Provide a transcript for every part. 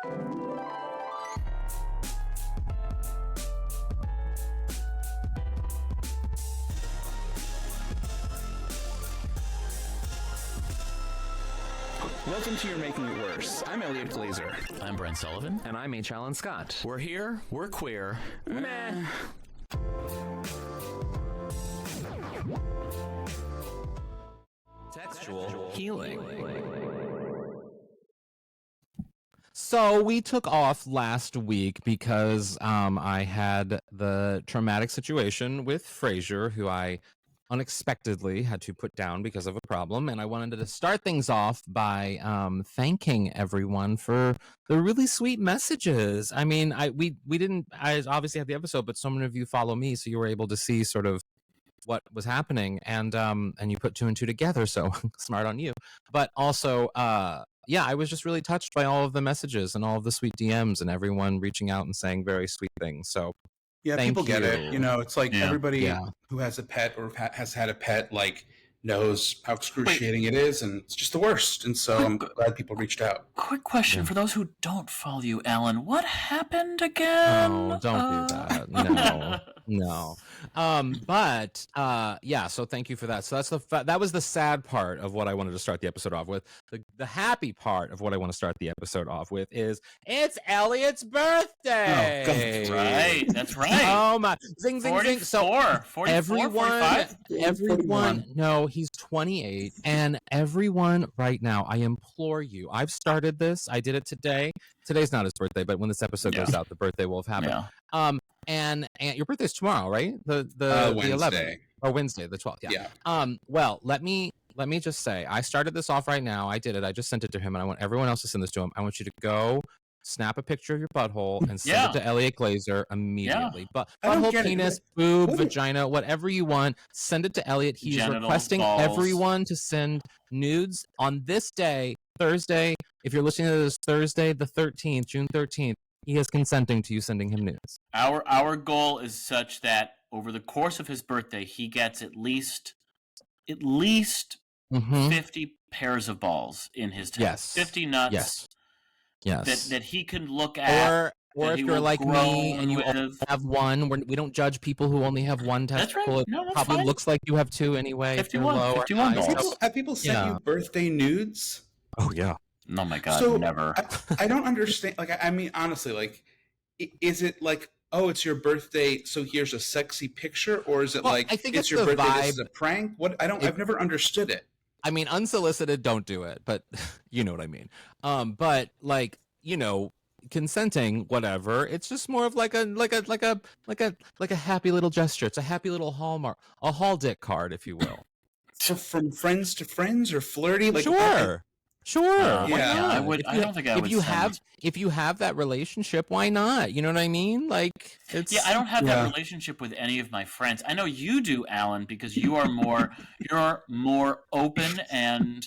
Welcome to You're Making It Worse. I'm Eliot Glazer. I'm Brent Sullivan. And I'm H. Alan Scott. We're here. We're queer. Meh. Textual healing. So we took off last week because I had the traumatic situation with Frasier, who I unexpectedly had to put down because of a problem, and I wanted to start things off by thanking everyone for the really sweet messages. I mean, I obviously had the episode, but so many of you follow me, so you were able to see sort of what was happening, and you put two and two together, so smart on you. But also, yeah, I was just really touched by all of the messages and all of the sweet DMs and everyone reaching out and saying very sweet things. So yeah, people get it. You know, it's like everybody who has a pet or has had a pet like knows how excruciating it is, and it's just the worst. And so I'm glad people reached out. Quick question for those who don't follow you, Alan. What happened again? Oh, don't do that. No. But yeah, so thank you for that. So that was the sad part of what I wanted to start the episode off with. The happy part of what I want to start the episode off with is it's Eliot's birthday. Oh, that's right. Oh my, zing, zing, zing. So 44, everyone, no, he's 28, and everyone right now, I implore you, I've started this. I did it today. Today's not his birthday, but when this episode goes out, the birthday will have happened. Yeah. And your birthday's tomorrow, right? The Wednesday. 11th or Wednesday, the 12th. Yeah. Well, let me just say, I started this off right now. I did it. I just sent it to him, and I want everyone else to send this to him. I want you to go snap a picture of your butthole and send it to Eliot Glazer immediately. But butthole, penis, boob, vagina, whatever you want, send it to Eliot. He's Genitals, requesting balls. Everyone to send nudes on this day, Thursday. If you're listening to this Thursday, the 13th, June 13th, he is consenting to you sending him nudes. Our goal is such that over the course of his birthday, he gets at least 50 pairs of balls in his tank. Yes. 50 nuts. Yes. That he can look at. Or if you're like me and you only have one, we don't judge people who only have one testicle. That's right. No, it probably fine. Looks like you have two anyway. 51 balls. Have people sent you birthday nudes? Oh yeah. Oh my God, so never. I don't understand. Like, I mean, honestly, like, is it like, oh, it's your birthday, so here's a sexy picture, or is it like, I think it's your birthday, vibe. this is a prank? What? I've never understood it. I mean, unsolicited, don't do it, but you know what I mean. But like, you know, consenting, whatever. It's just more of like a happy little gesture. It's a happy little hallmark, a hall dick card, if you will. So from friends to friends or flirty, like Sure. Yeah, I would. I don't think I would. If you have that relationship, why not? You know what I mean? Like, it's I don't have that relationship with any of my friends. I know you do, Alan, because you are more open and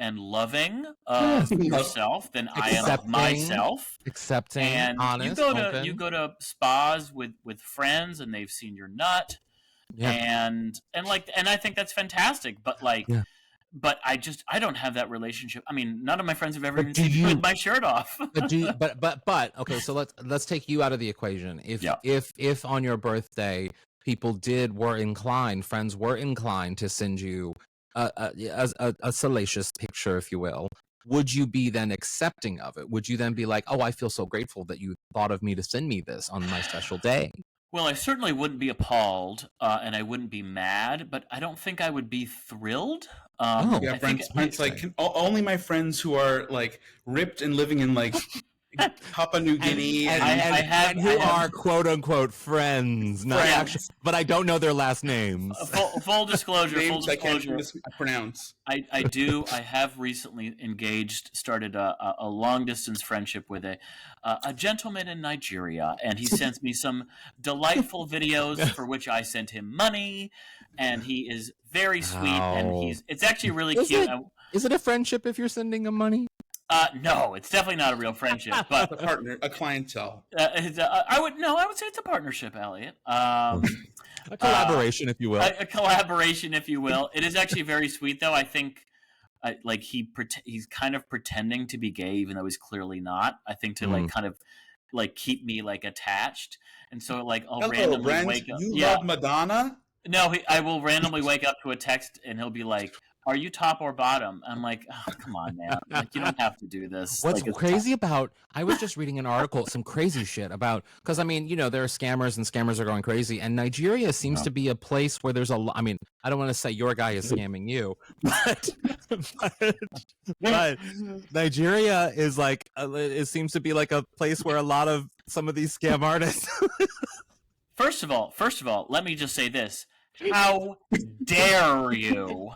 loving of yourself than I am of myself. Accepting, and honest, you go to spas with friends, and they've seen your nut, and I think that's fantastic. But But I don't have that relationship. I mean, none of my friends have ever even seen me with my shirt off. but okay, so let's take you out of the equation. If on your birthday friends were inclined to send you a salacious picture, if you will, would you be then accepting of it? Would you then be like, oh, I feel so grateful that you thought of me to send me this on my special day? Well, I certainly wouldn't be appalled, and I wouldn't be mad, but I don't think I would be thrilled. Brent's like, only my friends who are like ripped and living in like Papua New Guinea and who are quote unquote friends, not actually, but I don't know their last names. Full disclosure. Names I can't pronounce. I have recently started a long distance friendship with a gentleman in Nigeria, and he sends me some delightful videos for which I sent him money, and he is very sweet, and it's actually really cute. Is it a friendship if you're sending him money? No, it's definitely not a real friendship, but a partner, a clientele. I would say it's a partnership, Eliot. A collaboration, if you will. A collaboration, if you will. It is actually very sweet, though. I think like he's kind of pretending to be gay even though he's clearly not. I think to like kind of like keep me like attached, and so like I'll randomly Brent, wake up. You love Madonna? No, I will randomly wake up to a text and he'll be like, "Are you top or bottom?" I'm like, "Oh, come on, man! Like, you don't have to do this." What's like, crazy about? I was just reading an article, some crazy shit about, because I mean, you know, there are scammers and scammers are going crazy, and Nigeria seems to be a place where there's a lot. I mean, I don't want to say your guy is scamming you, but Nigeria is like it seems to be like a place where a lot of some of these scam artists. First of all, let me just say this. How dare you?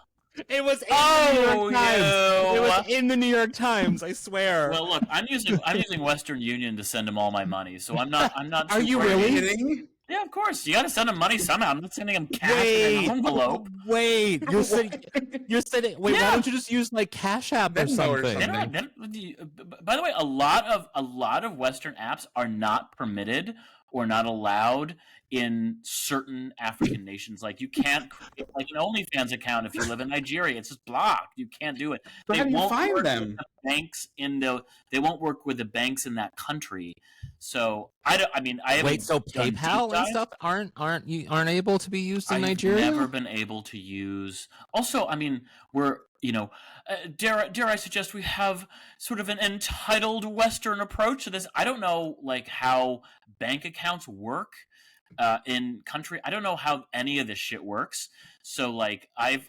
It was in the New York Times. It was in the New York Times, I swear. Well, look, I'm using Western Union to send them all my money, so I'm not. Are you really kidding? Yeah, of course. You got to send them money somehow. I'm not sending them cash in an envelope. Wait, you're sending. Wait, why don't you just use like Cash App or something? By the way, a lot of Western apps are not permitted or not allowed in certain African nations. Like you can't create like an OnlyFans account if you live in Nigeria. It's just blocked. You can't do it. So how do you find them? They won't work with the banks in that country. So I wait. So PayPal and stuff aren't able to be used in Nigeria? I've never been able to use. Also, I mean, we're dare I suggest we have sort of an entitled Western approach to this. I don't know like how bank accounts work in country. I don't know how any of this shit works. So like I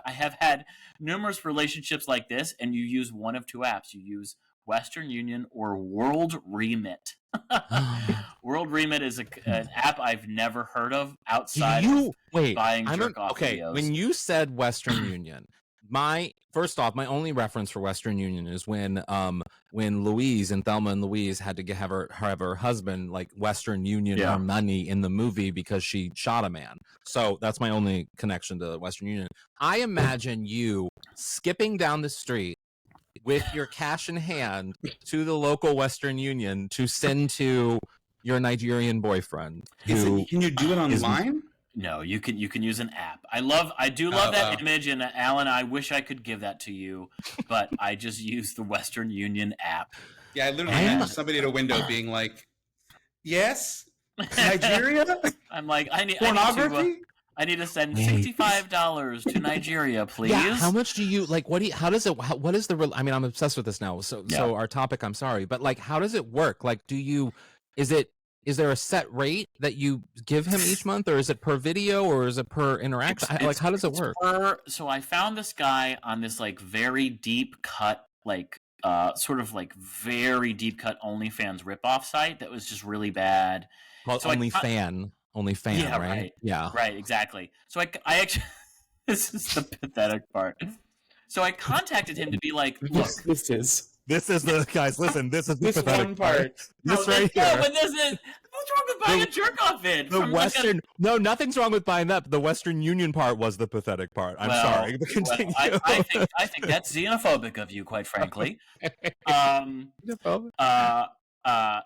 have had numerous relationships like this, and you use one of two apps. You use Western Union or World Remit. World Remit is an app I've never heard of outside of buying jerk-off videos. When you said Western Union, my only reference for Western Union is when Louise and Thelma and Louise had to have her husband like Western Union her money in the movie because she shot a man. So that's my only connection to Western Union. I imagine you skipping down the street with your cash in hand to the local Western Union to send to your Nigerian boyfriend. Can you do it online? No, you can use an app. I do love that image, and Alan, I wish I could give that to you, but I just use the Western Union app. Yeah, I literally had somebody at a window being like, "Yes, Nigeria." I'm like, I pornography. I need to send $65 to Nigeria, please. Yeah, how much do you like? What is the? I mean, I'm obsessed with this now. So our topic. I'm sorry, but like, how does it work? Like, is there a set rate that you give him each month, or is it per video, or is it per interaction? How does it work? So I found this guy on this like very deep cut, like sort of like very deep cut OnlyFans ripoff site that was just really bad. Well, so OnlyFan, yeah, right? Yeah, right, exactly. So I actually, this is the pathetic part. So I contacted him to be like, look, this is the guys. Listen, this is the pathetic part. This right here. But this is what's wrong with buying a jerk off vid? The Western, no, nothing's wrong with buying that. But the Western Union part was the pathetic part. I'm sorry. Continue. I think that's xenophobic of you, quite frankly.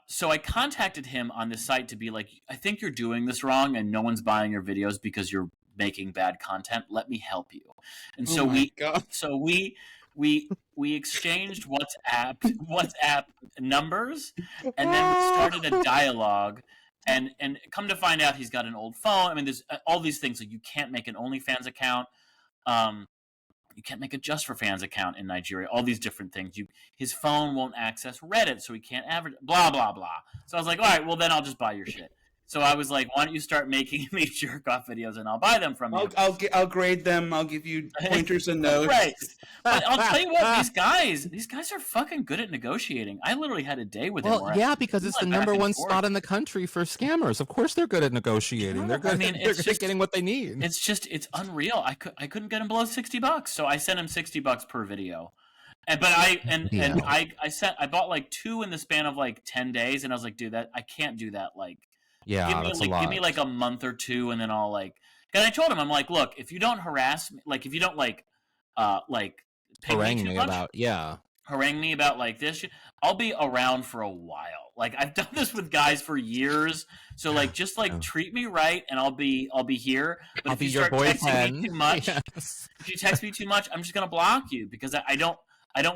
So I contacted him on this site to be like, I think you're doing this wrong, and no one's buying your videos because you're making bad content. Let me help you. And so we exchanged WhatsApp numbers, and then we started a dialogue. And come to find out, he's got an old phone. I mean, there's all these things. Like you can't make an OnlyFans account. You can't make a Just for Fans account in Nigeria. All these different things. His phone won't access Reddit, so he can't advertise. Blah blah blah. So I was like, all right, well then I'll just buy your shit. So I was like, why don't you start making me jerk off videos and I'll buy them from you. I'll grade them. I'll give you pointers and notes. Right. But I'll tell you what, these guys are fucking good at negotiating. I literally had a day with them. Well, yeah, because it's the number one spot in the country for scammers. Of course they're good at negotiating. They're good. They're good at getting what they need. It's unreal. I couldn't get him below $60, so I sent him $60 per video. I bought like 2 in the span of like 10 days, and I was like, dude, I can't do that. Like, give me like a month or 2, and then I'll like. And I told him, I'm like, look, if you don't harass me, like if you don't like pay harangue me too me much, about, yeah. harangue me about like this shit, I'll be around for a while. Like I've done this with guys for years. So like just like treat me right and I'll be here. But if you start texting me too much, if you text me too much, I'm just gonna block you because I don't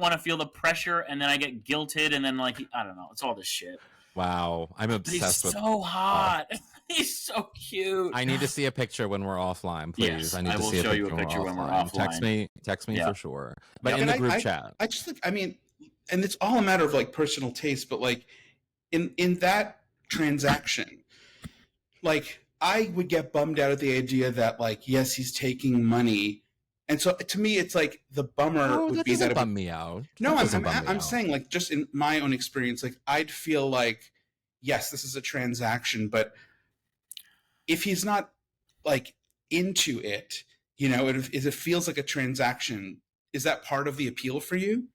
want to feel the pressure and then I get guilted and then like I don't know, it's all this shit. Wow, I'm obsessed with. He's so hot. He's so cute. I need to see a picture when we're offline, please. Yes, I need to will see show you a picture when we're offline. Text me for sure. But in the group chat. I just like, I mean, and it's all a matter of like personal taste, but like in that transaction, like I would get bummed out at the idea that like, yes, he's taking money. And so to me, it's like the bummer would be that it bum me out. No, I'm saying like just in my own experience, like I'd feel like, yes, this is a transaction, but if he's not like into it, you know, if it feels like a transaction, is that part of the appeal for you?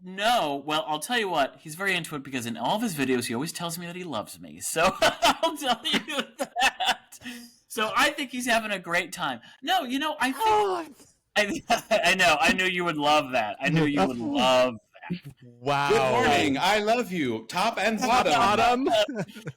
No. Well, I'll tell you what, he's very into it because in all of his videos, he always tells me that he loves me. So I'll tell you that. So I think he's having a great time. No, you know, I think... I know. I knew you would love that. I knew you would love that. Wow. Good morning. I love you. Top and bottom.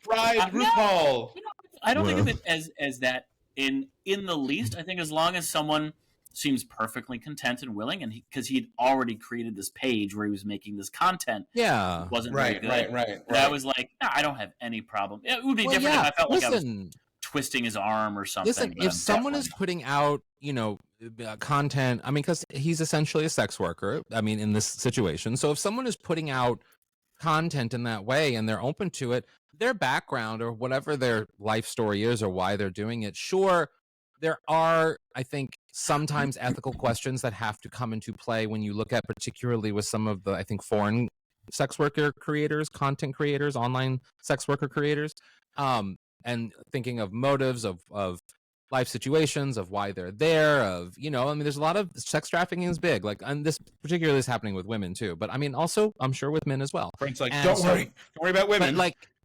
Fried RuPaul. You know, I don't think of it as that in the least. I think as long as someone seems perfectly content and willing, and because he'd already created this page where he was making this content. Yeah. It wasn't very good. Right. But I was like, no, I don't have any problem. It would be different if I felt like I was twisting his arm or something. Listen, if someone is putting out, you know, content, I mean, because he's essentially a sex worker, I mean, in this situation. So if someone is putting out content in that way and they're open to it, their background or whatever their life story is or why they're doing it, sure, there are, I think, sometimes ethical questions that have to come into play when you look at, particularly with some of the, I think, foreign sex worker creators, content creators, online sex worker creators, and thinking of motives of life situations, of why they're there, of, you know, I mean, there's a lot of sex trafficking is big, like, and this particularly is happening with women too, but I mean, also I'm sure with men as well. Brent's like, don't worry about women.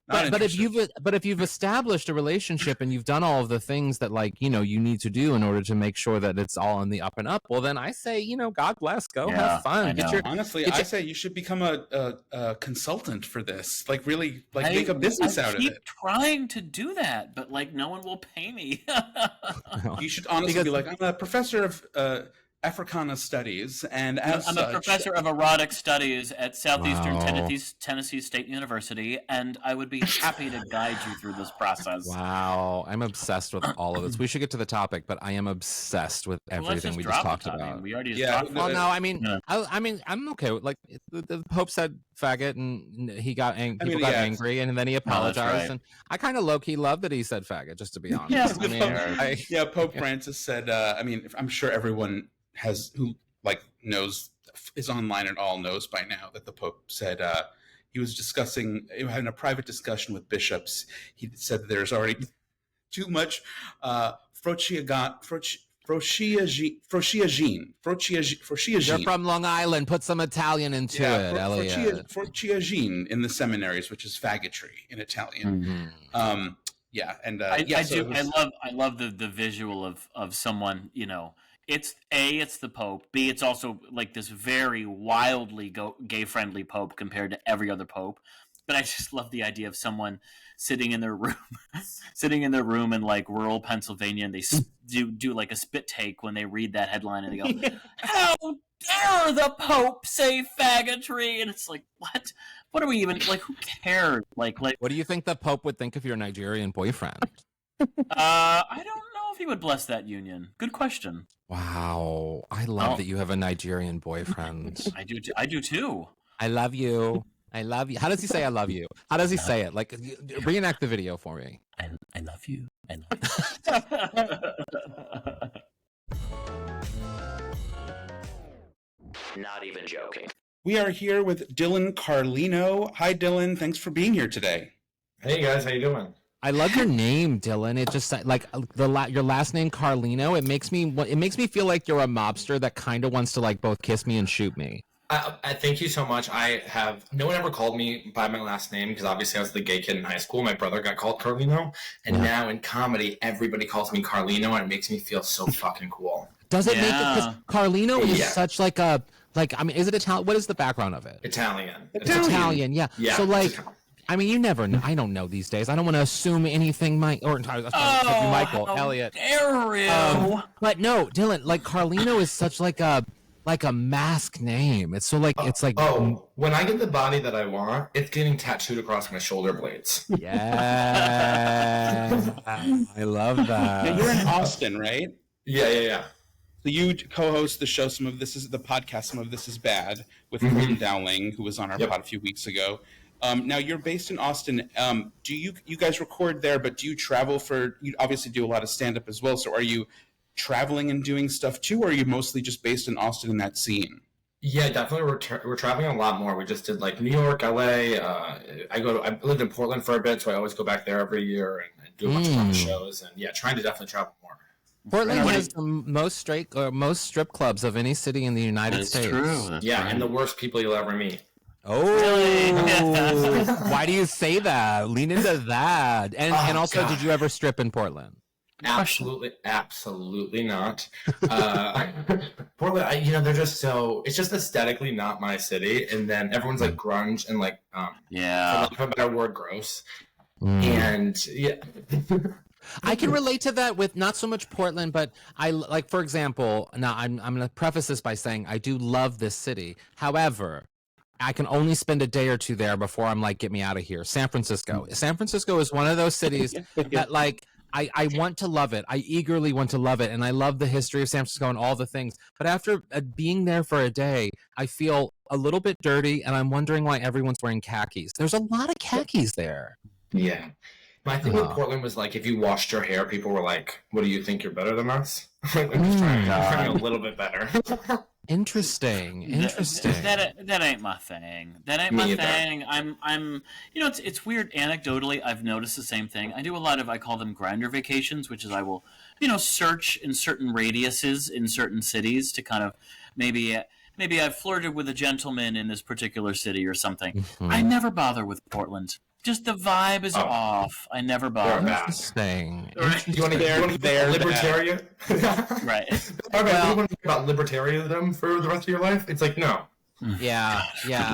But if you've established a relationship and you've done all of the things that, like, you know, you need to do in order to make sure that it's all on the up and up, well, then I say, you know, God bless, go have fun. I say you should become a consultant for this, like really, like make a business out of it. I keep trying to do that, but like no one will pay me. You should honestly be like, I'm a professor of Africana Studies, and I'm a professor of erotic studies at Southeastern Tennessee State University, and I would be happy to guide you through this process. Wow, I'm obsessed with all of this. We should get to the topic, but I am obsessed with everything we just talked about. I mean, we already talked about it. Well, no, I mean, I'm okay with, like, the Pope said faggot, and he got people got angry, and then he apologized, and I kind of low-key love that he said faggot, just to be honest. Pope Francis said, I mean, I'm sure everyone who like knows, is online and all knows by now that the Pope said he was having a private discussion with bishops. He said that there's already too much frociagine. You're from Long Island. Put some Italian into it, Eliot. Frociagine in the seminaries, which is faggotry in Italian. Mm-hmm. I love the visual of someone, you know. It's the Pope. B, it's also like this very wildly gay-friendly Pope compared to every other Pope. But I just love the idea of someone sitting in their room in like rural Pennsylvania, and they do like a spit take when they read that headline, and they go, "How dare the Pope say faggotry?" And it's like, what? What are we even like? Who cares? Like, what do you think the Pope would think of your Nigerian boyfriend? I don't know if he would bless that union. Good question. Wow, I love that you have a Nigerian boyfriend. I do too. I love you. I love you. How does he say I love you? How does he say it? Like, reenact the video for me. I love you. I love you. Not even joking. We are here with Dylan Carlino. Hi, Dylan. Thanks for being here today. Hey, guys. How you doing? I love your name, Dylan. It just like your last name Carlino. It makes me feel like you're a mobster that kind of wants to like both kiss me and shoot me. I thank you so much. No one ever called me by my last name because obviously I was the gay kid in high school. My brother got called Carlino, and now in comedy everybody calls me Carlino, and it makes me feel so fucking cool. Does it make it? Because Carlino is such like a Like, I mean, is it Italian? What is the background of it? Italian. It's Italian, yeah. Yeah. So, like, I mean, you never know. I don't know these days. I don't want to assume anything, Michael, Eliot. Dare you? But no, Dylan, like, Carlino is such like a mask name. It's so like, it's like, when I get the body that I want, it's getting tattooed across my shoulder blades. yeah. I love that. Now, you're in Austin, right? Yeah. So you co-host the show. Some of this is the podcast. Some of this is bad with Quinn Dowling, who was on our pod a few weeks ago. Now you're based in Austin. Do you guys record there? But do you travel for? You obviously do a lot of stand-up as well. So are you traveling and doing stuff too, or are you mostly just based in Austin in that scene? Yeah, definitely. We're traveling a lot more. We just did like New York, LA. I lived in Portland for a bit, so I always go back there every year and do a bunch of fun shows. And yeah, trying to definitely travel more. Portland has the most strip clubs of any city in the United States. True. And the worst people you'll ever meet. Oh, why do you say that? Lean into that. And also, God. did you ever strip in Portland? Absolutely not. Portland, they're just it's just aesthetically not my city. And then everyone's like grunge and like, for lack of a better word, gross. And yeah. I can relate to that with not so much Portland, but I like, for example, now I'm going to preface this by saying I do love this city. However, I can only spend a day or two there before I'm like, get me out of here. San Francisco. San Francisco is one of those cities that like, I want to love it. I eagerly want to love it. And I love the history of San Francisco and all the things. But after being there for a day, I feel a little bit dirty. And I'm wondering why everyone's wearing khakis. There's a lot of khakis there. Yeah. My thing with Portland was like, if you washed your hair, people were like, what do you think, you're better than us? I'm just trying a little bit better. Interesting. That ain't my thing. That ain't my thing. I'm it's weird. Anecdotally, I've noticed the same thing. I do a lot of, I call them grinder vacations, which is I will, search in certain radiuses in certain cities to kind of maybe I've flirted with a gentleman in this particular city or something. I never bother with Portland. Just the vibe is off. I never bother. Interesting. Right. You want to get libertarian? Right. Okay, you want to think about libertarianism for the rest of your life? It's like, no. Yeah.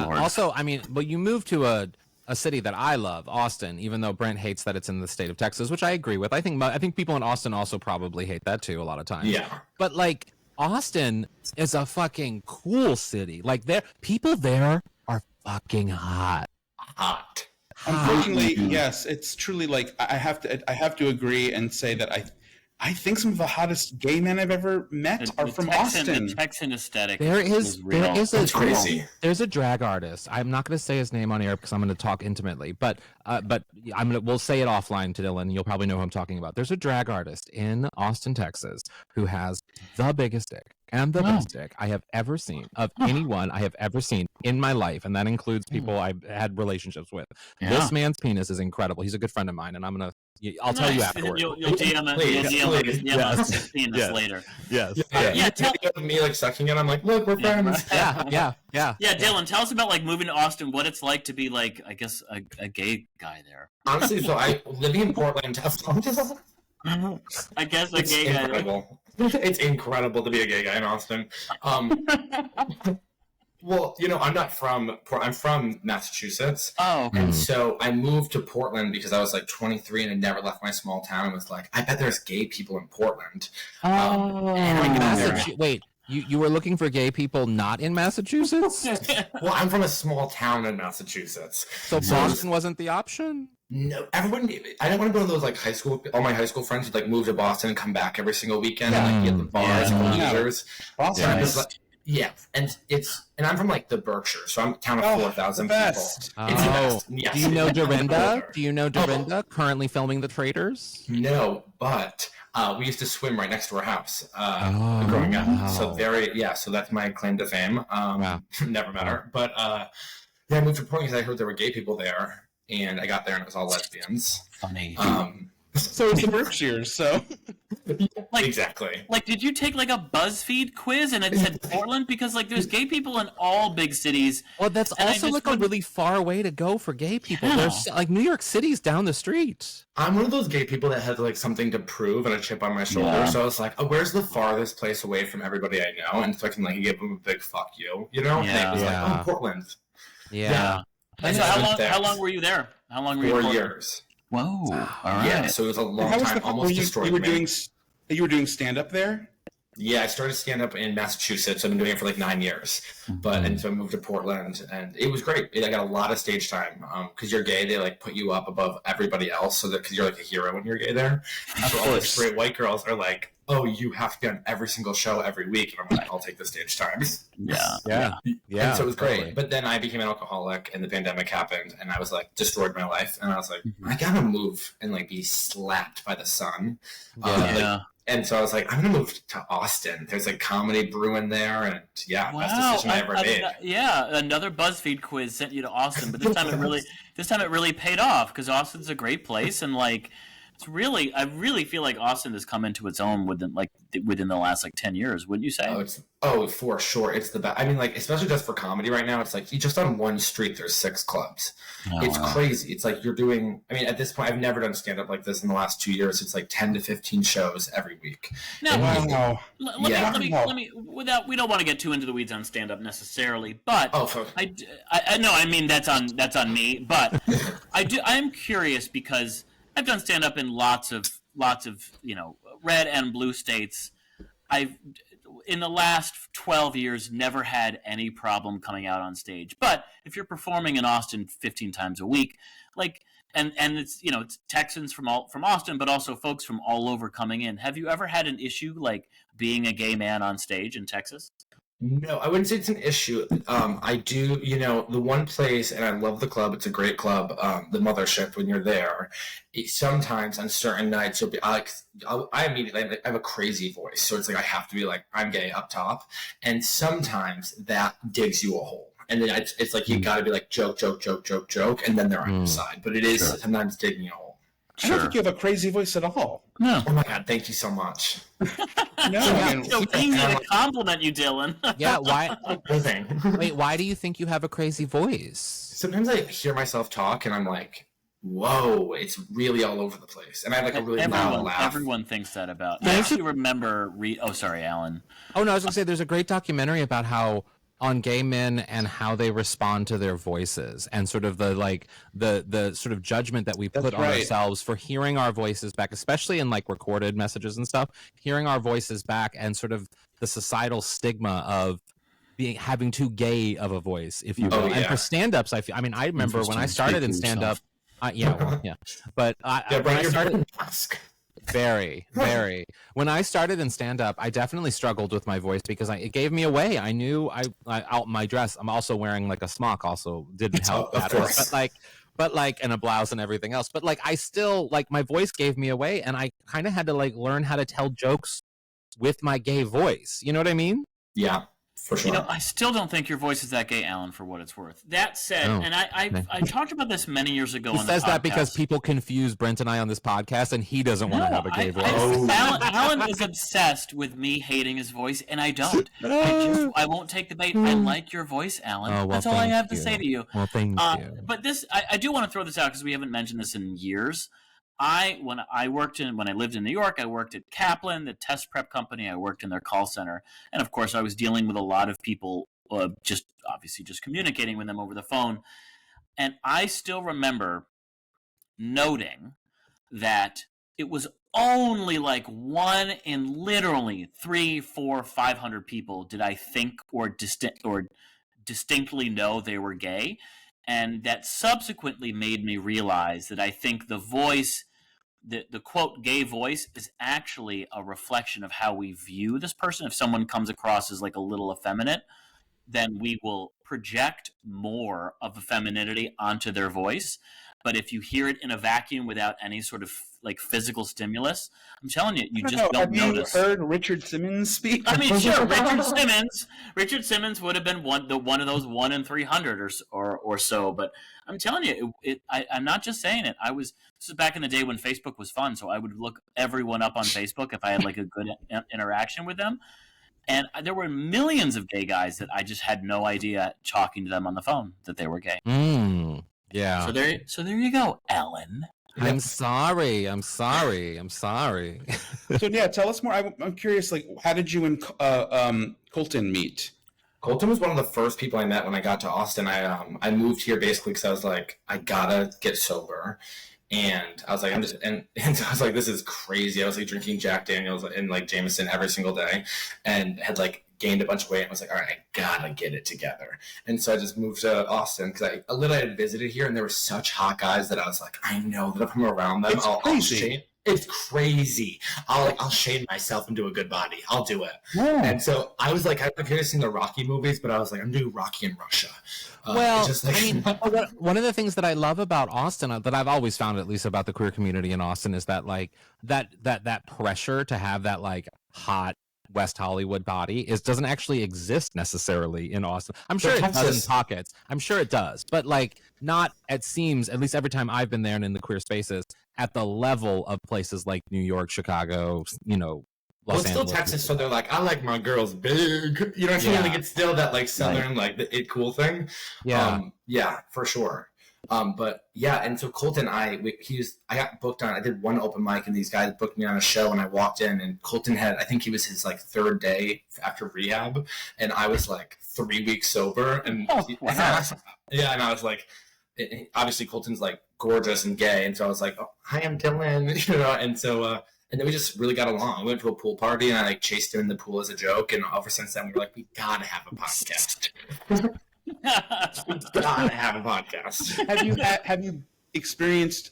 Also, I mean, but you moved to a city that I love, Austin, even though Brent hates that it's in the state of Texas, which I agree with. I think people in Austin also probably hate that too a lot of times. Yeah. But like, Austin is a fucking cool city. Like, people there are fucking hot. Unfortunately, yes, it's truly like I have to agree and say that I think some of the hottest gay men I've ever met are from Austin. The Texan aesthetic. There's crazy. There's a drag artist. I'm not going to say his name on air because I'm going to talk intimately, but we'll say it offline to Dylan. You'll probably know who I'm talking about. There's a drag artist in Austin, Texas, who has the biggest dick and the best dick I have ever seen of anyone I have ever seen in my life, and that includes people I've had relationships with. Yeah. This man's penis is incredible. He's a good friend of mine, and I'll tell you afterwards. You'll DM his penis later. Yes. Yeah. Tell me like sucking it. I'm like, look, we're friends. Yeah. Yeah, Dylan, tell us about like moving to Austin. What it's like to be like, I guess, a gay guy there. Honestly, so living in Portland. I guess a gay guy. It's incredible to be a gay guy in Austin. Well, I'm from Massachusetts. Oh, okay. And so I moved to Portland because I was like 23 and I never left my small town and was like, I bet there's gay people in Portland. Wait, you were looking for gay people not in Massachusetts? Well, I'm from a small town in Massachusetts. So Boston wasn't the option? No, everyone. I don't want to go to those like high school. All my high school friends would like move to Boston and come back every single weekend and like be at the bars and leisures. Boston. And I'm from like the Berkshire, so I'm a town of 4,000 people. It's the best. Yes. Do you know Dorinda? Currently filming The Traitors? No, but we used to swim right next to our house growing up. So so that's my claim to fame. Never met her, but I moved to Portland because I heard there were gay people there. And I got there and it was all lesbians. Funny. So it's the Berkshires. So Like, Exactly. Like, did you take like a BuzzFeed quiz and it said Portland? Because like, there's gay people in all big cities. Well, that's And I also just like a wouldn't- really far way to go for gay people. Yeah. There's like New York City's down the street. I'm one of those gay people that had like something to prove and a chip on my shoulder. Yeah. So I was like, oh, where's the farthest place away from everybody I know? And so I can like give them a big fuck you, you know? And it was Yeah. like, oh, Portland. Yeah. And so I how went there. long were you there? How long were you? 4 in Portland? years. Whoa! All right. Yeah, so it was a long how was time, the almost you destroyed were me. doing stand up there? Yeah, I started stand up in Massachusetts. I've been doing it for like 9 years, and so I moved to Portland, and it was great. I got a lot of stage time because you're gay. They like put you up above everybody else, so that because you're like a hero when you're gay there. And so all the straight white girls are like, "Oh, you have to be on every single show every week," and I'm like, "I'll take the stage time." Yeah. Yeah. And so it was great. totally. But then I became an alcoholic, and the pandemic happened, and I was like destroyed my life, and I was like, I gotta move and like be slapped by the sun. Yeah. And so I was like, I'm gonna move to Austin. There's like comedy brewing there, and yeah, best decision I ever made. Yeah, another BuzzFeed quiz sent you to Austin, but this time it really paid off because Austin's a great place, and like I really feel like Austin has come into its own within the last like 10 years, wouldn't you say? For sure, it's the best. I mean, like especially just for comedy right now, it's like you just on one street there's 6 clubs. Oh, It's wow. crazy. It's like you're doing. I mean, at this point, I've never done stand up like this in the last 2 years. It's like 10 to 15 shows every week. Now, Wow. let me without we don't want to get too into the weeds on stand up necessarily, but I know I mean that's on me, but I'm curious because I've done stand up in lots of red and blue states. I've in the last 12 years never had any problem coming out on stage. But if you're performing in Austin 15 times a week, like and it's it's Texans from Austin, but also folks from all over coming in. Have you ever had an issue like being a gay man on stage in Texas? No, I wouldn't say it's an issue. I do, the one place, and I love the club. It's a great club, the Mothership. When you're there, sometimes on certain nights, you'll be like, I immediately I have a crazy voice, so it's like I have to be like I'm gay up top, and sometimes that digs you a hole, and then it's like you got to be like joke, and then they're on your side. But it is sometimes digging you a hole. I don't think you have a crazy voice at all. No. Oh my god, thank you so much. No, So we need to compliment you, Dylan. Yeah, why? Living. Wait, why do you think you have a crazy voice? Sometimes I hear myself talk and I'm like, whoa, it's really all over the place. And I have like a really loud laugh. Everyone thinks that about. I actually remember. Oh, sorry, Alan. Oh no, I was gonna say there's a great documentary about how on gay men and how they respond to their voices and sort of the sort of judgment that we put on ourselves for hearing our voices back, especially in like recorded messages and stuff, hearing our voices back and sort of the societal stigma of having too gay of a voice, if you will. And for stand-ups, I remember when I started in stand-up, but when I started, very. When I started in stand-up, I definitely struggled with my voice because it gave me away. I knew out my dress. I'm also wearing like a smock, also didn't help matters. But and a blouse and everything else. But like I still like my voice gave me away, and I kind of had to like learn how to tell jokes with my gay voice. You know what I mean? Yeah. For sure. I still don't think your voice is that gay, Alan, for what it's worth. That said, and I talked about this many years ago. He says that because people confuse Brent and I on this podcast, and he doesn't want to have a gay voice. Alan is obsessed with me hating his voice, and I don't. I won't take the bait. I like your voice, Alan. That's all I have to say to you. Well, thank you. But I do want to throw this out because we haven't mentioned this in years. When I lived in New York, I worked at Kaplan, the test prep company. I worked in their call center, and of course, I was dealing with a lot of people, just communicating with them over the phone. And I still remember noting that it was only like 1 in literally 300, 400, 500 people did I think or distinctly know they were gay, and that subsequently made me realize that I think the voice. The quote gay voice is actually a reflection of how we view this person. If someone comes across as like a little effeminate, then we will project more of the femininity onto their voice. But if you hear it in a vacuum without any sort of like physical stimulus, I'm telling you, you just don't notice. Have you heard Richard Simmons speak? I mean, sure, Richard Simmons would have been one of those 1 in 300 or so. But I'm telling you, I'm not just saying it. This was back in the day when Facebook was fun, so I would look everyone up on Facebook if I had like a good interaction with them. And there were millions of gay guys that I just had no idea talking to them on the phone that they were gay. Yeah. So there you go, Ellen. I'm sorry. So yeah, tell us more. I'm curious. Like, how did you and Colton meet? Colton was one of the first people I met when I got to Austin. I moved here basically because I was like, I gotta get sober, and I was like, and so I was like, this is crazy. I was like drinking Jack Daniels and like Jameson every single day, and had like gained a bunch of weight. And was like, all right, I gotta get it together. And so I just moved to Austin because I had visited here, and there were such hot guys that I was like, I know that if I'm around them, it's crazy. I'll shame myself into a good body. I'll do it. Yeah. And so I was like, I've heard seen the Rocky movies, but I was like, I'm doing Rocky in Russia. One of the things that I love about Austin, that I've always found, at least about the queer community in Austin, is that like that pressure to have that like hot West Hollywood body doesn't actually exist necessarily in Austin. I'm sure it does in pockets. I'm sure it does, but like not, it seems, at least every time I've been there and in the queer spaces, at the level of places like New York, Chicago, Los Angeles. Still Texas, so they're like, I like my girls big. You know what I mean? Like it's still that like Southern, like the it cool thing. Yeah. Yeah, for sure. But yeah, and so Colton, I got booked on. I did one open mic, and these guys booked me on a show, and I walked in, and Colton I think he was his like third day after rehab, and I was like 3 weeks sober, and and I was like, obviously Colton's like gorgeous and gay, and so I was like, oh, hi, I'm Dylan, and so. And then we just really got along. We went to a pool party, and I like chased him in the pool as a joke. And ever since then, we were like, we gotta have a podcast. We gotta have a podcast. Have you experienced?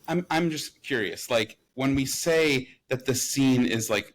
I'm just curious. Like when we say that the scene is like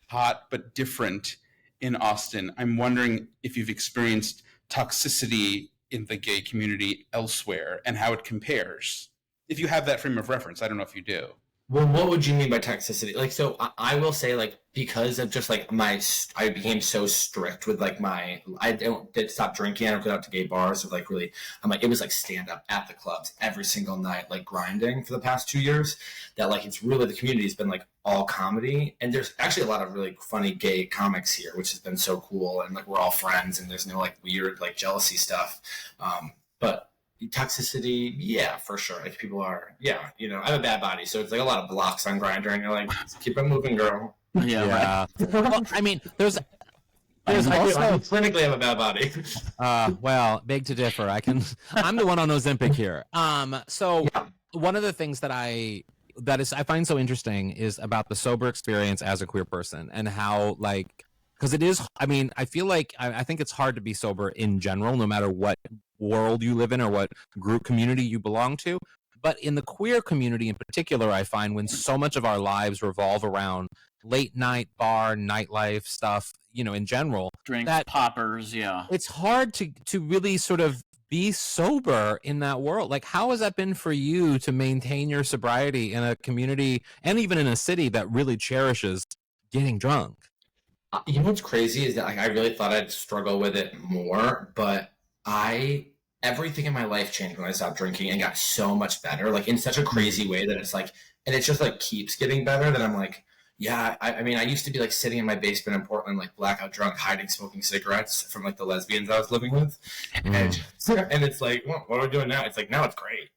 hot but different in Austin, I'm wondering if you've experienced toxicity in the gay community elsewhere and how it compares. If you have that frame of reference, I don't know if you do. Well, what would you mean by toxicity? Like, so I will say, like, because of just like I became so strict with like I did stop drinking. I don't go out to gay bars or like really. I'm like, it was like stand up at the clubs every single night, like grinding for the past 2 years. That like it's really, the community's been like all comedy, and there's actually a lot of really funny gay comics here, which has been so cool. And like we're all friends, and there's no like weird like jealousy stuff. But toxicity, yeah, for sure. Like people are, I have a bad body, so it's like a lot of blocks on Grindr, and you're like, keep it moving, girl. Yeah. Right. Well, I mean, there's I clinically have a bad body. Well, beg to differ. I'm the one on Ozempic here. So one of the things that I find so interesting is about the sober experience as a queer person, and how like, because it is, I mean, I feel like I think it's hard to be sober in general, no matter what world you live in or what group community you belong to. But in the queer community in particular, I find when so much of our lives revolve around late night bar, nightlife stuff, in general. Drinks, poppers, yeah. It's hard to really sort of be sober in that world. Like, how has that been for you to maintain your sobriety in a community and even in a city that really cherishes getting drunk? You know what's crazy is that like I really thought I'd struggle with it more, but everything in my life changed when I stopped drinking and got so much better, like in such a crazy way that it's like, and it just like keeps getting better, that I'm like, yeah, I mean, I used to be like sitting in my basement in Portland, like blackout drunk, hiding smoking cigarettes from like the lesbians I was living with. And it's like, well, what are we doing now? It's like, now it's great.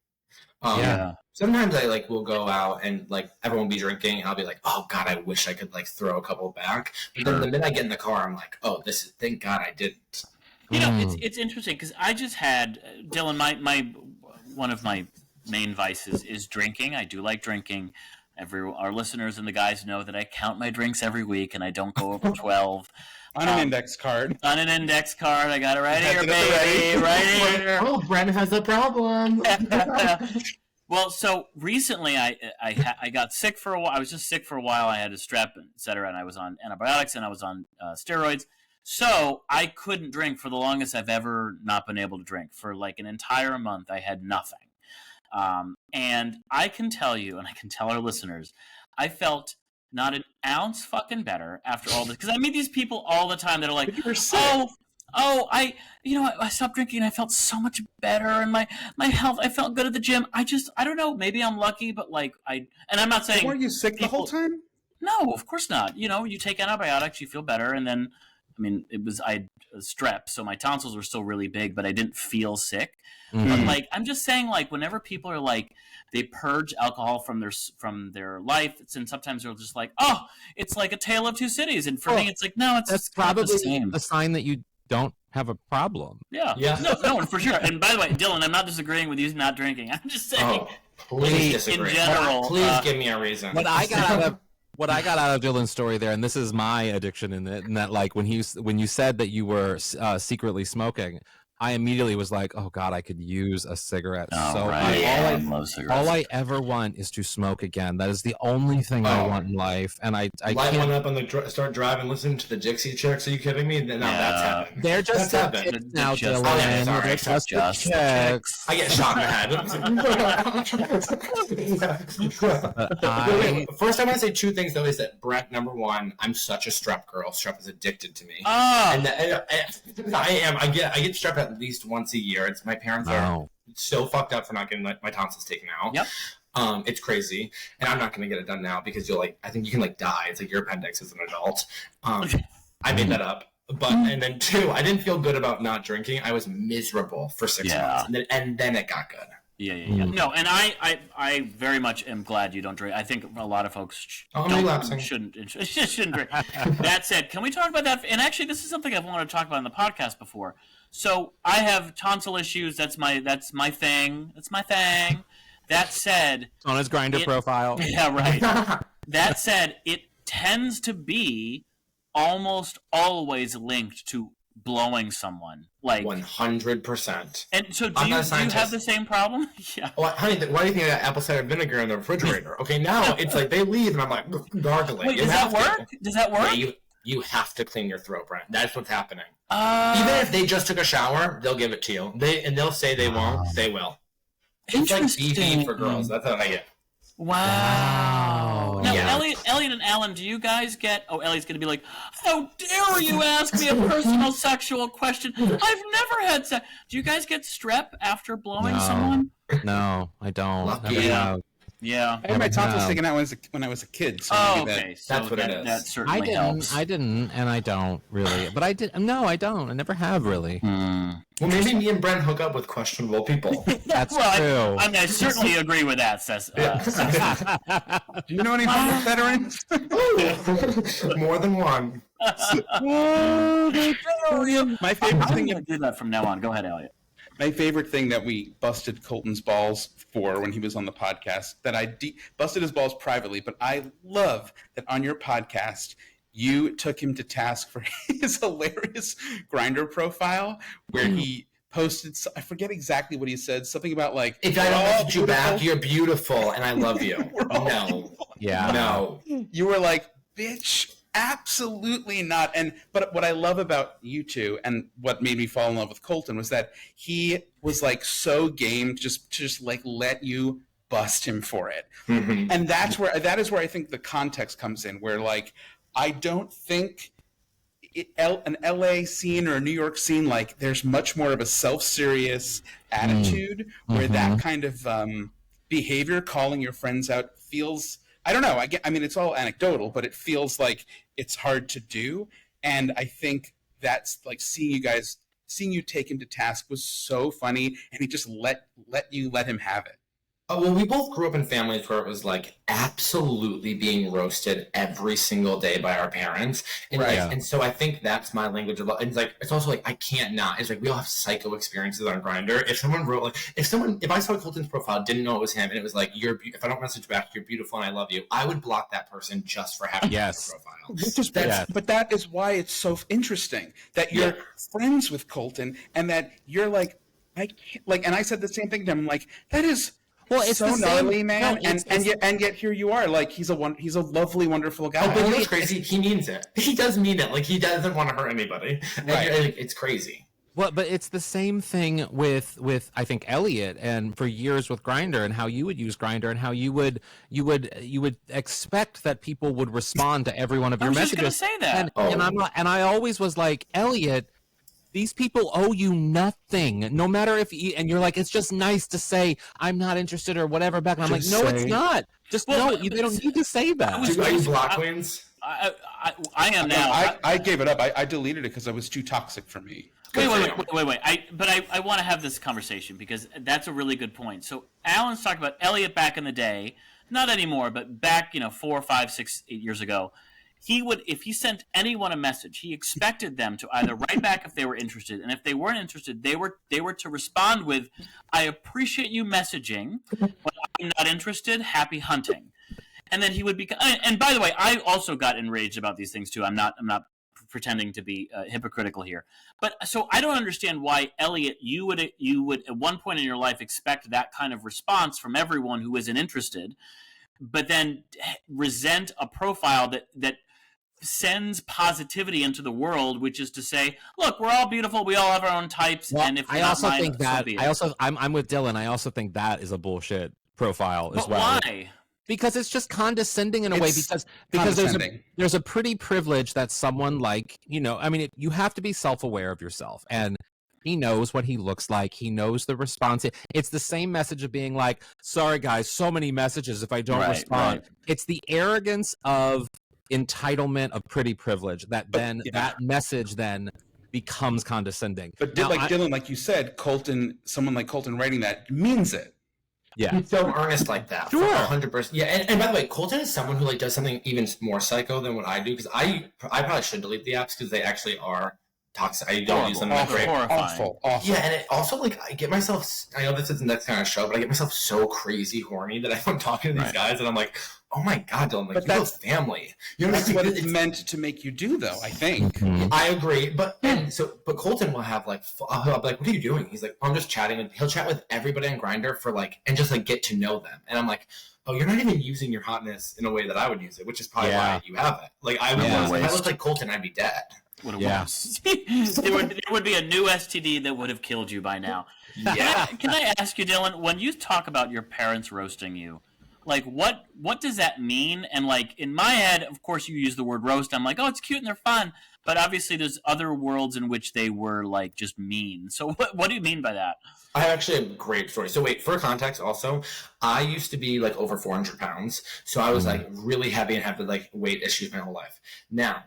Sometimes I like will go out and like everyone will be drinking, and I'll be like, oh God, I wish I could like throw a couple back. But then the minute I get in the car, I'm like, oh, thank God I didn't. It's interesting because I just had Dylan. My one of my main vices is drinking. I do like drinking. Our listeners and the guys know that I count my drinks every week, and I don't go over 12. On an index card. On an index card. I got it right here, baby. Right here. Oh, Brent has a problem. Well, so recently I got sick for a while. I was just sick for a while. I had a strep, et cetera, and I was on antibiotics and I was on steroids. So I couldn't drink for the longest I've ever not been able to drink. For like an entire month, I had nothing. And I can tell you, and I can tell our listeners, I felt not an ounce fucking better after all this. Because I meet these people all the time that are like, I stopped drinking and I felt so much better, and my health, I felt good at the gym. I don't know, maybe I'm lucky, but like and I'm not saying. Were you sick the whole time? No, of course not. You take antibiotics, you feel better, and then, I mean, I had strep, so my tonsils were still really big, but I didn't feel sick. Mhm. But like, I'm just saying, like, whenever people are like, they purge alcohol from their life, and sometimes they're just like, oh, it's like a tale of two cities, and for me, it's like, no, it's That's not the probably same. a sign that you don't have a problem. Yeah. No, for sure. And by the way, Dylan, I'm not disagreeing with you not drinking. I'm just saying, Please disagree. in general, Please give me a reason. What I got out of Dylan's story there, and this is my addiction in it, and that like when you said that you were secretly smoking, I immediately was like, oh God, I could use a cigarette. Oh, So right. I love cigarettes. all I ever want is to smoke again. That is the only thing I want in life, and I light can't. one up on start driving, listening to the Dixie Chicks. Are you kidding me? No, that's happened. They're just That's the happened. chicks now, Just- Dylan. yeah, sorry. They're just the Just the chicks. I get shot in the head. First, I want to say two things though. Is that Brent, number one, I'm such a strep girl. Strep is addicted to me. And I am. I get strep at least once a year. It's my parents are so fucked up for not getting my tonsils taken out. Yep. It's crazy, and I'm not going to get it done now because I think you can die. It's like your appendix as an adult. I made that up. But and then two, I didn't feel good about not drinking. I was miserable for 6 months, and then it got good. Yeah. No, and I very much am glad you don't drink. I think a lot of folks shouldn't drink. That said, can we talk about that? And actually, this is something I've wanted to talk about in the podcast before. So I have tonsil issues. That's my thing. That said, On his Grindr profile. Yeah, right. That said, it tends to be almost always linked to blowing someone. Like 100%. And so do you have the same problem? Yeah. Well, honey, why do you think I got apple cider vinegar in the refrigerator? Okay, now it's like they leave and I'm like gargling. Wait, does that work? Does that work? Yeah, you have to clean your throat, Brent. That's what's happening. Even if they just took a shower, they'll give it to you. They'll say they won't. They will. It's like BV for girls. That's how I get. Wow. Now, Eliot and Alan, do you guys get... Oh, Elliot's going to be like, how dare you ask me a personal sexual question? I've never had sex. Do you guys get strep after blowing someone? No, I don't. Lucky. Yeah. I had my tonsils taken out when I was a kid. So okay. So that's what it is. That certainly helps. I didn't, and I don't really. But I did. No, I don't. I never have really. Well, maybe me and Brent hook up with questionable people. That's true. I certainly agree with that. Do you know any homeless veterans? More than one. My favorite thing. I'm going to do that from now on. Go ahead, Eliot. My favorite thing that we busted Colton's balls for when he was on the podcast, that I busted his balls privately, but I love that on your podcast, you took him to task for his hilarious Grindr profile where he posted, I forget exactly what he said, something about like, if I don't message you back, you're beautiful and I love you. No. Yeah. No. You were like, bitch. Absolutely not. But what I love about you two, and what made me fall in love with Colton, was that he was like so game to just like let you bust him for it. Mm-hmm. And that is where I think the context comes in, where like I don't think an LA scene or a New York scene, like there's much more of a self-serious attitude where that kind of behavior, calling your friends out, feels, I don't know. I mean, it's all anecdotal, but it feels like it's hard to do. And I think that's like seeing you take him to task was so funny, and he just let him have it. Oh, well, we both grew up in families where it was like absolutely being roasted every single day by our parents, and and so I think that's my language of love. And it's also like I can't not. It's like we all have psycho experiences on Grindr. If someone wrote if I saw Colton's profile, didn't know it was him, and it was like if I don't message back, you're beautiful and I love you, I would block that person just for having that profile. But that is why it's so interesting that you're friends with Colton and that you're like I can't, like, and I said the same thing to him, like that is Well, it's so the same, gnarly, man. no, and yet here you are. Like he's a lovely, wonderful guy. Oh, but you know what's crazy? He means it. He does mean it. Like he doesn't want to hurt anybody. Right. And it's crazy. Well, but it's the same thing with I think Eliot, and for years with Grindr, and how you would use Grindr, and how you would expect that people would respond to every one of your messages. I was just gonna say that. And I always was like, Eliot, these people owe you nothing, no matter if and you're like, it's just nice to say I'm not interested or whatever back. And I'm like, no, it's not. Just no, they don't need to say that. Are you block queens? I am now. I gave it up. I deleted it because it was too toxic for me. Wait. I want to have this conversation because that's a really good point. So Alan's talking about Eliot back in the day, not anymore, but back, 4, 5, 6, 8 years ago. He would, if he sent anyone a message, he expected them to either write back if they were interested, and if they weren't interested, they were to respond with, "I appreciate you messaging, but I'm not interested. Happy hunting." And then he would be. And by the way, I also got enraged about these things too. I'm not pretending to be hypocritical here, but so I don't understand why, Eliot, you would at one point in your life expect that kind of response from everyone who isn't interested, but then resent a profile that sends positivity into the world, which is to say, look, we're all beautiful, we all have our own types, and if I'm with Dylan. I also think that is a bullshit profile as well. Why? Because it's just condescending in a way. Because there's a pretty privilege that someone like, you have to be self-aware of yourself, and he knows what he looks like. He knows the response. It's the same message of being like, sorry guys, so many messages if I don't respond. Right. It's the arrogance of entitlement of pretty privilege that that message then becomes condescending. But Dylan, like you said, someone like Colton writing that means it. Yeah, he's so earnest like that. Sure, 100%. Yeah, and by the way, Colton is someone who does something even more psycho than what I do, because I probably should delete the apps because they actually are toxic. I don't use them. Awful. Yeah, and it also I get myself. I know this isn't that kind of show, but I get myself so crazy horny that I'm talking to these guys, and I'm like, oh my god, Dylan, you have family. That's what it's meant to make you do, though. I think. Mm-hmm. I agree, but Colton will have I'll be like, what are you doing? He's like, I'm just chatting, and he'll chat with everybody on Grindr for and just get to know them, and I'm like, oh, you're not even using your hotness in a way that I would use it, which is probably why you have it. If I looked like Colton, I'd be dead. What it was. there would be a new STD that would have killed you by now. Yeah. Can I ask you, Dylan, when you talk about your parents roasting you, what does that mean? And in my head, of course, you use the word roast. I'm like, oh, it's cute and they're fun. But obviously, there's other worlds in which they were just mean. So what do you mean by that? I actually have a great story. So wait, for context also, I used to be over 400 pounds. So I was really heavy and had weight issues my whole life. Now,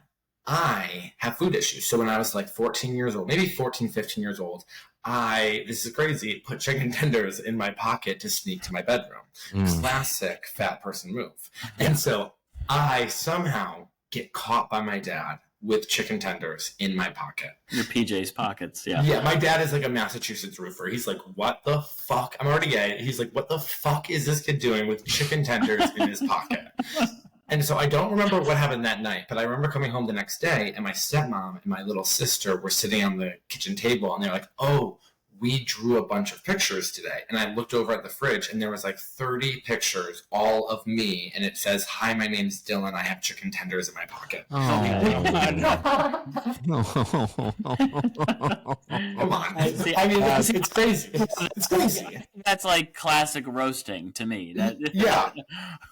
I have food issues. So when I was 14 years old, maybe 14, 15 years old, this is crazy, put chicken tenders in my pocket to sneak to my bedroom. Classic fat person move. And so I somehow get caught by my dad with chicken tenders in my pocket. Your PJ's pockets, yeah. Yeah, my dad is a Massachusetts roofer. He's like, what the fuck? I'm already gay. He's like, what the fuck is this kid doing with chicken tenders in his pocket? And so I don't remember what happened that night, but I remember coming home the next day, and my stepmom and my little sister were sitting on the kitchen table, and they're like, oh, we drew a bunch of pictures today. And I looked over at the fridge, and there was 30 pictures, all of me, and it says, hi, my name's Dylan. I have chicken tenders in my pocket. Come on. It's crazy. It's crazy. That's classic roasting to me. Yeah.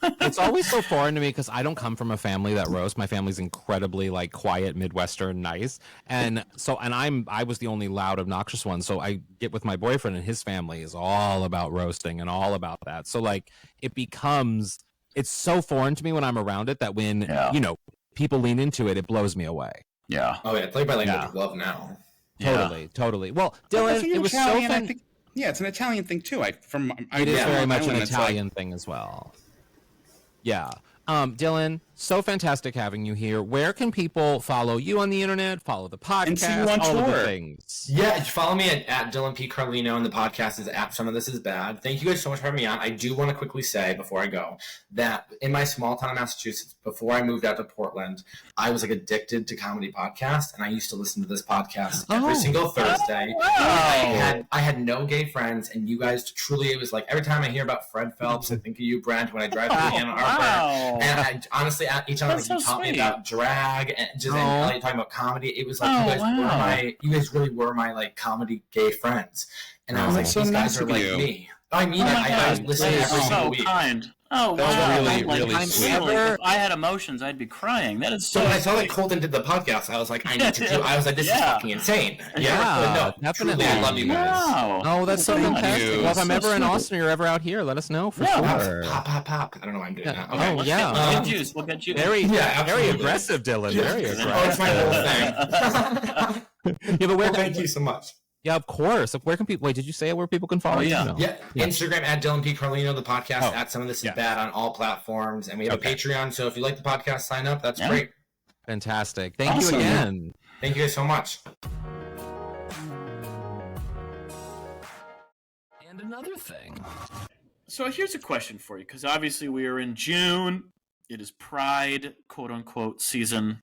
It's always so foreign to me because I don't come from a family that roasts. My family's incredibly quiet, Midwestern, nice. And so, I was the only loud, obnoxious one. So I get with my boyfriend, and his family is all about roasting and all about that. So it's so foreign to me when I'm around it that when people lean into it, it blows me away. Yeah. Oh yeah, it's my language of love now. Totally. Well, Dylan, it was so fun. It's an Italian thing too. It is very much an Italian thing as well. Yeah. Dylan, So fantastic having you here. Where can people follow you on the internet, follow the podcast, And see you on all of the tour? things? Yeah, follow me at Dylan P. Carlino, and the podcast is at Some of This Is Bad. Thank you guys so much for having me on. I do want to quickly say before I go that in my small town of Massachusetts, before I moved out to Portland, I was like addicted to comedy podcasts, and I used to listen to this podcast every single Thursday. I had no gay friends, and you guys truly, it was like every time I hear about Fred Phelps, I think of you, Brent, when I drive through Ann Arbor. And I honestly, each time That's you so taught me sweet. about drag and just and Eliot talking about comedy, it was like you guys really were my like comedy gay friends, and I was like, so these nice guys are of like you. me. I mean, my I God. listen every so single week. kind. Oh, That was wow. really, Like, really I'm sweet. really, if I had emotions, I'd be crying. That is so So when I saw that sweet. Colton did the podcast, I was like, I need to do. I was like, this is Yeah. fucking insane. Yeah, but no, truly, definitely. I love you guys. Wow. Oh, that's so Thank fantastic. you. Well, if I'm So ever in sweet. Austin or you're ever out here, let us know for Yeah. sure. Pop. I don't know why I'm doing that. Okay. Oh, Let's yeah. Get, we'll get juice. We'll get juice. Very, Yeah, very absolutely. aggressive, Dylan. Yeah. Very aggressive. Oh, it's my whole thing. Yeah, but where? Thank you so much. Yeah, of course. Where can people? Wait, did you say where people can follow? Oh, yeah. you? No. Yeah, Instagram at Dylan P. Carlino, the podcast Oh, at Some of This Is yeah. Bad on all platforms, and we have Okay. a Patreon. So if you like the podcast, sign up. That's Yeah. great. Fantastic. Thank Awesome. you again. Thank you guys so much. And another thing. So here's a question for you, because obviously we are in June. It is Pride, quote unquote, season.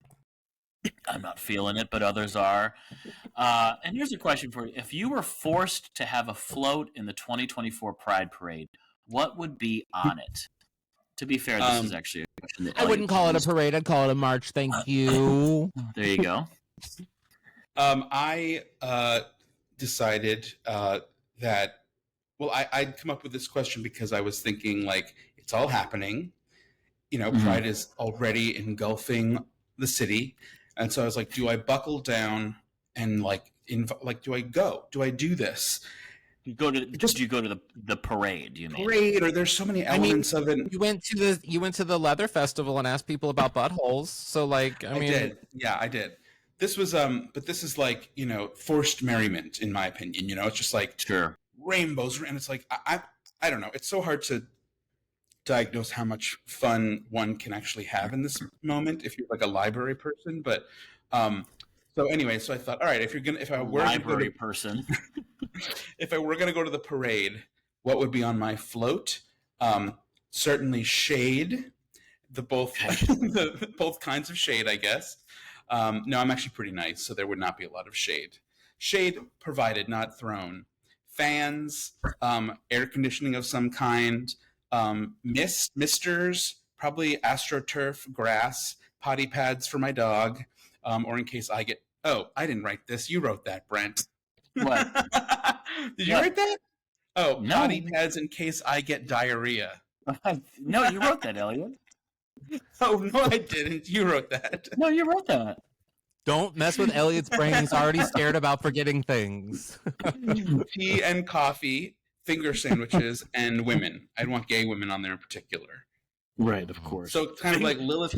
I'm not feeling it, but others are. And here's a question for you. If you were forced to have a float in the 2024 Pride Parade, what would be on it? To be fair, this is actually a question that I wouldn't call it a parade. I'd call it a march. Thank you. There you go. I decided that, well, I'd come up with this question because I was thinking, like, it's all happening. You know, Pride is already engulfing the city. And so I was like, do I buckle down and, do I go? Do I do this? Did you go to the parade, you mean? Parade, or there's so many elements of it. You went to the leather festival and asked people about buttholes. So like, I mean, did. Yeah, I did. This was but this is like, you know, forced merriment in my opinion. You know, it's just like Sure. rainbows, and it's like I don't know. It's so hard to diagnose how much fun one can actually have in this moment if you're like a library person. But so anyway, so I thought, all right, if I were Library person. if I were gonna go to the parade, what would be on my float? Certainly shade. Both kinds of shade, I guess. No, I'm actually pretty nice, so there would not be a lot of shade. Shade provided, not thrown. Fans, air conditioning of some kind, misters, probably AstroTurf, grass, potty pads for my dog, or in case I get... Oh, I didn't write this. You wrote that, Brent. What? Did you What? write that? Oh, No. potty pads in case I get diarrhea. No, you wrote that, Eliot. Oh, no, I didn't. You wrote that. No, you wrote that. don't mess with Elliot's brain. He's already scared about forgetting things. Tea and coffee, finger sandwiches, and women. I'd want gay women on there in particular. Right, of course. So kind of like Lilith.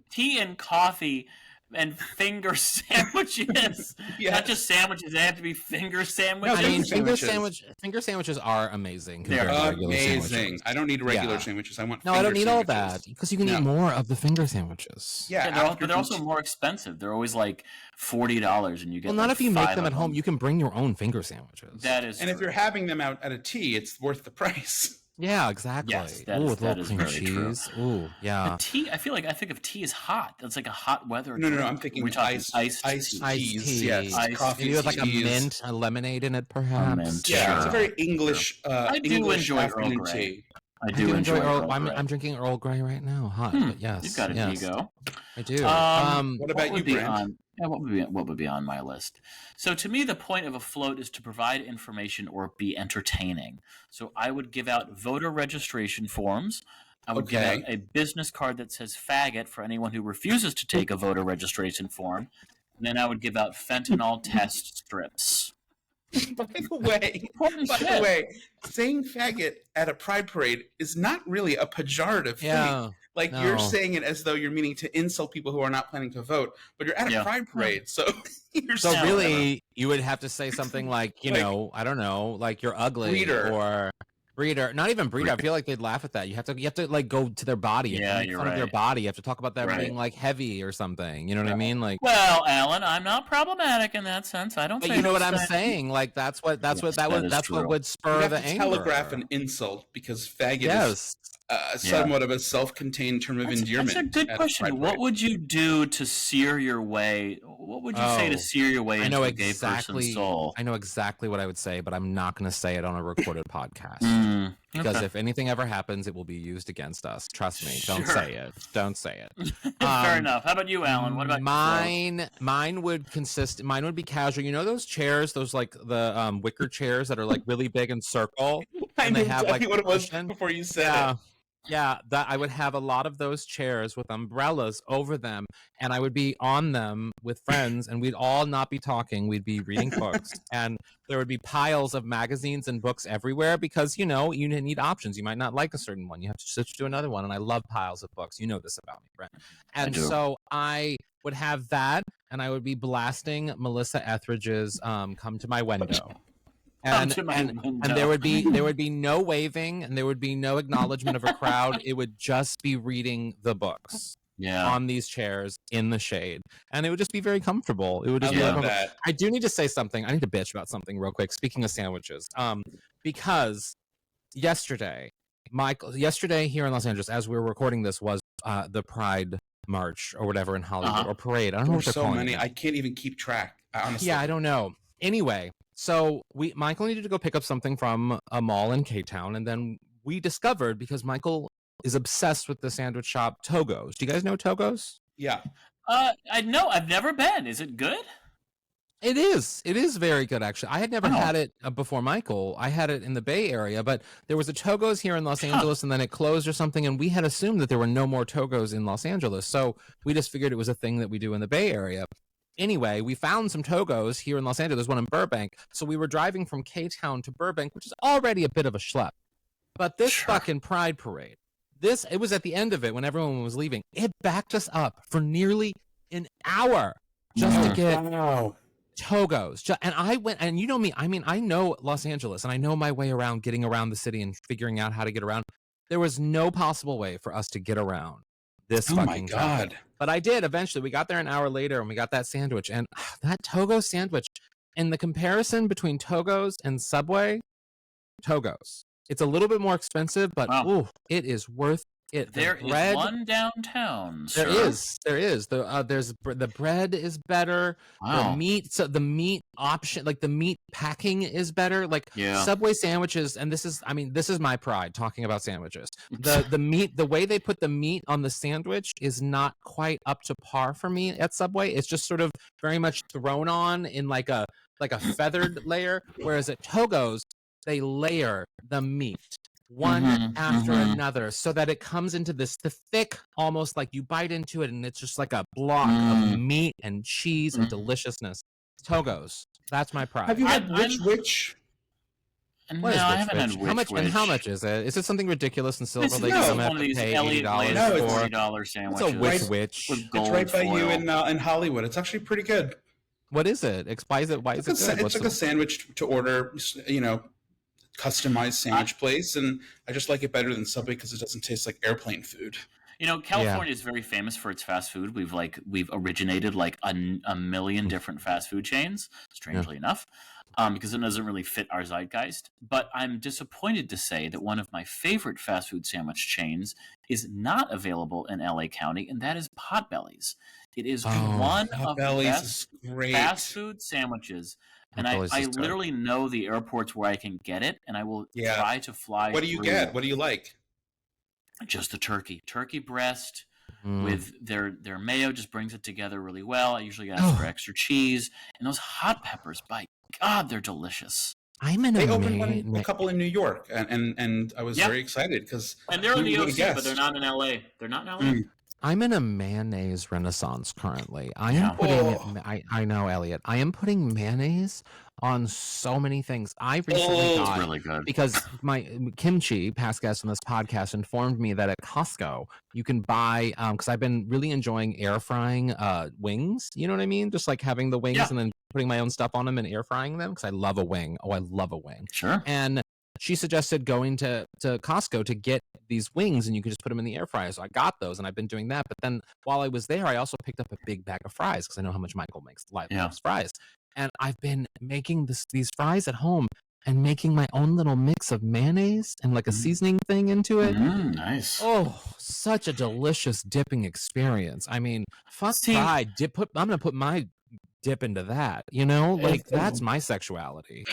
Tea and coffee and finger sandwiches. Yeah. Not just sandwiches, they have to be finger sandwiches. I mean, Finger sandwiches. finger sandwiches are amazing. They're compared to regular Amazing. sandwiches. I don't need regular Yeah. sandwiches. I want No, I don't finger need all that sandwiches. because you can No. eat more of the finger sandwiches. Yeah, Yeah, after but they're also each- more expensive. They're always like $40, and you get. Well, not like if you make 5 them of at home. You can bring your own finger sandwiches. That is. And if true. you're having them out at a tea, it's worth the price. Yeah, exactly. Yes, that Ooh, is- with that little is cream very true. cheese. Ooh, yeah. But tea, I think of tea as hot. That's like a hot weather. No, drink. I'm thinking We're talking iced iced teas. tea. Yes, Iced coffee Maybe with like a teas. mint, a lemonade in it, perhaps. mint, Yeah, it's a Sure. very English. I do English enjoy Earl afternoon Grey. tea. I I do do enjoy Earl Earl. Grey. I'm drinking Earl Grey right now, hot. But yes, You've got an yes, ego. I do. What about would you, be Brent? on- yeah, what would be on my list? So to me, the point of a float is to provide information or be entertaining. So I would give out voter registration forms. I would give Okay. out a business card that says faggot for anyone who refuses to take a voter registration form. And then I would give out fentanyl test strips. By the way, saying faggot at a pride parade is not really a pejorative thing. yeah. Like No. you're saying it as though you're meaning to insult people who are not planning to vote, but you're at a Yeah. pride parade, so you're So saying really, you would have to say something like, Like- I don't know, like you're ugly, Reader. or Breeder, not even breeder. I feel like they'd laugh at that. You have to like go to their body. You have to make fun of their body. You have to talk about them being like heavy or something. You know what I mean? Like, well, Alan, I'm not problematic in that sense. I don't. But say you know what I'm things. saying? Like that's what would spur you the have to anger. telegraph an insult because faggot is somewhat of a self-contained term of endearment. That's a good question. What would you do to sear your way? What would you say to sear your way into a gay person's soul? I know exactly what I would say, but I'm not going to say it on a recorded podcast. Because if anything ever happens, it will be used against us. Trust me. Don't say it. Don't say it. Fair enough. How about you, Alan? What about mine? Mine would be casual. You know those chairs, those like the wicker chairs that are like really big and circle, and I they have like what it was before you said it. Yeah, that I would have a lot of those chairs with umbrellas over them, and I would be on them with friends, and we'd all not be talking. We'd be reading books, and there would be piles of magazines and books everywhere because, you know, you need options. You might not like a certain one. You have to switch to another one, and I love piles of books. You know this about me, Brent. And so I would have that, and I would be blasting Melissa Etheridge's "Come to My Window." And there would be no waving, and there would be no acknowledgement of a crowd. It would just be reading the books on these chairs in the shade, and it would just be very comfortable. It would just be that. I do need to say something. I need to bitch about something real quick. Speaking of sandwiches, because yesterday here in Los Angeles, as we were recording this, was the Pride March or whatever in Hollywood or parade. I don't know what they're calling it. So many. I can't even keep track. Honestly. Yeah, I don't know. Anyway. So Michael needed to go pick up something from a mall in K-Town, and then we discovered, because Michael is obsessed with the sandwich shop Togo's. Do you guys know Togo's? Yeah. I know. I've never been. Is it good? It is. It is very good, actually. I had never had it before Michael. I had it in the Bay Area, but there was a Togo's here in Los Angeles, and then it closed or something, and we had assumed that there were no more Togo's in Los Angeles. So we just figured it was a thing that we do in the Bay Area. Anyway, we found some Togo's here in Los Angeles. There's one in Burbank. So we were driving from K-Town to Burbank, which is already a bit of a schlep. But this fucking Pride Parade, it was at the end of it when everyone was leaving. It backed us up for nearly an hour just to get Togo's. And I went, and you know me, I mean, I know Los Angeles, and I know my way around getting around the city and figuring out how to get around. There was no possible way for us to get around this fucking God. Time. But I did eventually. We got there an hour later, and we got that sandwich. And that Togo sandwich, and the comparison between Togo's and Subway, Togo's. It's a little bit more expensive, but it is worth it. There is one downtown. There is. The bread is better. Wow. The meat option, like the meat packing is better. Like Subway sandwiches, and this is my pride talking about sandwiches. The meat, the way they put the meat on the sandwich is not quite up to par for me at Subway. It's just sort of very much thrown on in like a feathered layer, whereas at Togo's they layer the meat one after another so that it comes into this thick, almost like you bite into it and it's just like a block of meat and cheese and deliciousness. Togo's. That's my pride. Have you had which? No, I haven't had which. And how much is it? Is it something ridiculous and silver? Like some one of these Eliot $40 sandwiches. It's a which. It's right by you in Hollywood. It's actually pretty good. What is it? Why is it good? It's like a sandwich to order, you know, customized sandwich place, and I just like it better than Subway because it doesn't taste like airplane food. You know, California is very famous for its fast food. We've originated like a million different fast food chains, strangely enough, because it doesn't really fit our zeitgeist. But I'm disappointed to say that one of my favorite fast food sandwich chains is not available in LA County, and that is Potbelly's. It is one of the best fast food sandwiches. And I literally know the airports where I can get it, and I will try to fly. What do you get? What do you like? Just the turkey breast with their mayo just brings it together really well. I usually ask for extra cheese, and those hot peppers. By God, they're delicious. They opened a couple in New York, and I was very excited because they're in the OC, but they're not in LA. They're not in LA. I'm in a mayonnaise renaissance currently. I am putting I know, Eliot. I am putting mayonnaise on so many things. I recently got really good because my Kimchi, past guest on this podcast, informed me that at Costco you can buy because I've been really enjoying air frying wings. You know what I mean? Just like having the wings and then putting my own stuff on them and air frying them because I love a wing. I love a wing. Sure. And she suggested going to Costco to get these wings, and you could just put them in the air fryer. So I got those, and I've been doing that. But then while I was there, I also picked up a big bag of fries because I know how much Michael loves fries. And I've been making these fries at home and making my own little mix of mayonnaise and like a seasoning thing into it. Nice. Oh, such a delicious dipping experience. I mean, fried dip. I'm gonna put my dip into that. You know, like that's my sexuality.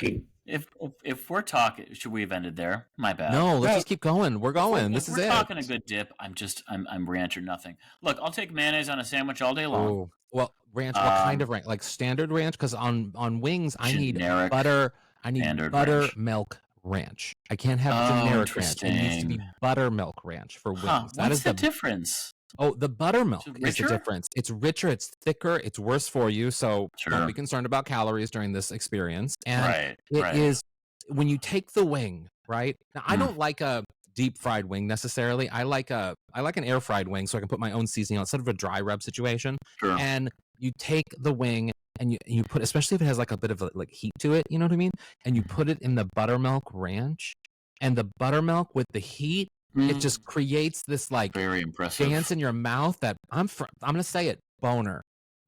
If we're talking, should we have ended there? My bad. No, let's just keep going. We're going. If we're talking a good dip, I'm ranch or nothing. Look, I'll take mayonnaise on a sandwich all day long. Oh, well, ranch. What kind of ranch? Like standard ranch? Because on wings, I need Generic butter. I need buttermilk ranch. I can't have generic ranch. It needs to be buttermilk ranch for wings. That is the difference. Oh, the buttermilk is the difference. It's richer, it's thicker, it's worse for you. So don't be concerned about calories during this experience. And it is when you take the wing, right? Now, I don't like a deep fried wing necessarily. I like an air fried wing so I can put my own seasoning on instead of a dry rub situation. Sure. And you take the wing and you put, especially if it has like a bit of like heat to it, you know what I mean? And you put it in the buttermilk ranch, and the buttermilk with the heat, it just creates this like very impressive dance in your mouth that I'm gonna say it, boner.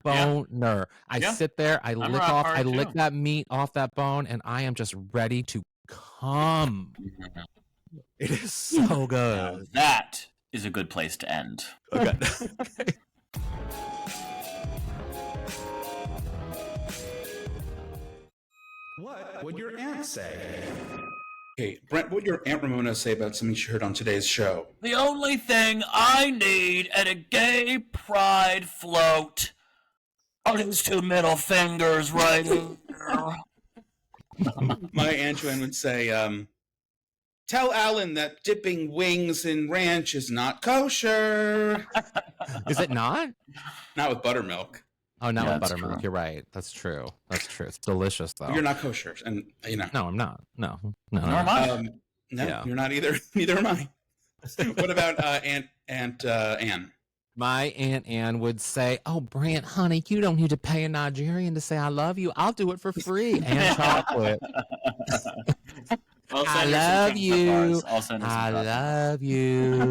I sit there, I lick that meat off that bone, and I am just ready to come. It is so good. Now that is a good place to end. Okay. What would your aunt say? Okay, Brent, what would your Aunt Ramona say about something she heard on today's show? The only thing I need at a gay pride float are these two middle fingers right here. My Aunt Joanne would say, tell Alan that dipping wings in ranch is not kosher. Is it not? Not with buttermilk. Oh, not with buttermilk. True. You're right. That's true. It's delicious, though. You're not kosher, and you know. No, I'm not. No. Nor am I. No, you're not either. Neither am I. What about Aunt Anne? My Aunt Anne would say, "Oh, Brent, honey, you don't need to pay a Nigerian to say I love you. I'll do it for free." And chocolate. I love you. I love you.